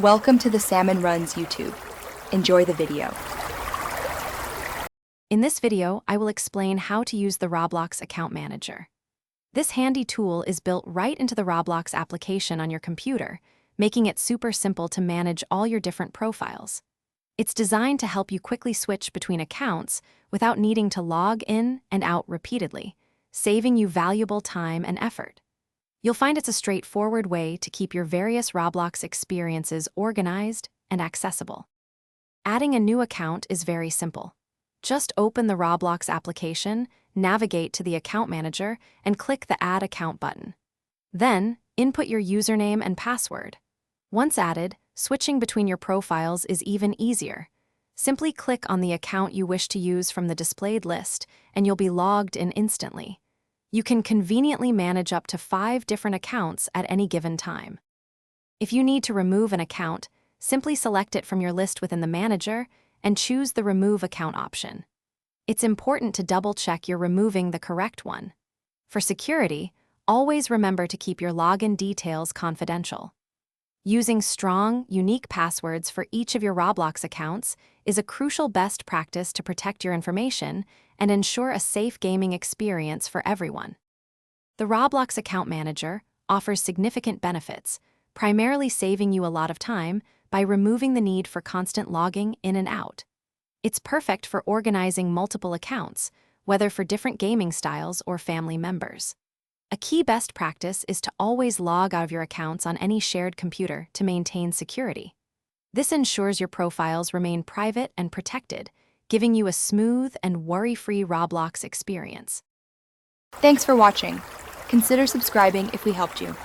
Welcome to the Salmon Runs YouTube. Enjoy the video. In this video, I will explain how to use the Roblox Account Manager. This handy tool is built right into the Roblox application on your computer, making it super simple to manage all your different profiles. It's designed to help you quickly switch between accounts without needing to log in and out repeatedly, saving you valuable time and effort. You'll find it's a straightforward way to keep your various Roblox experiences organized and accessible. Adding a new account is very simple. Just open the Roblox application, navigate to the Account Manager, and click the Add Account button. Then, input your username and password. Once added, switching between your profiles is even easier. Simply click on the account you wish to use from the displayed list, and you'll be logged in instantly. You can conveniently manage up to 5 different accounts at any given time. If you need to remove an account, simply select it from your list within the manager and choose the Remove Account option. It's important to double-check you're removing the correct one. For security, always remember to keep your login details confidential. Using strong, unique passwords for each of your Roblox accounts is a crucial best practice to protect your information and ensure a safe gaming experience for everyone. The Roblox Account Manager offers significant benefits, primarily saving you a lot of time by removing the need for constant logging in and out. It's perfect for organizing multiple accounts, whether for different gaming styles or family members. A key best practice is to always log out of your accounts on any shared computer to maintain security. This ensures your profiles remain private and protected, giving you a smooth and worry-free Roblox experience. Thanks for watching. Consider subscribing if we helped you.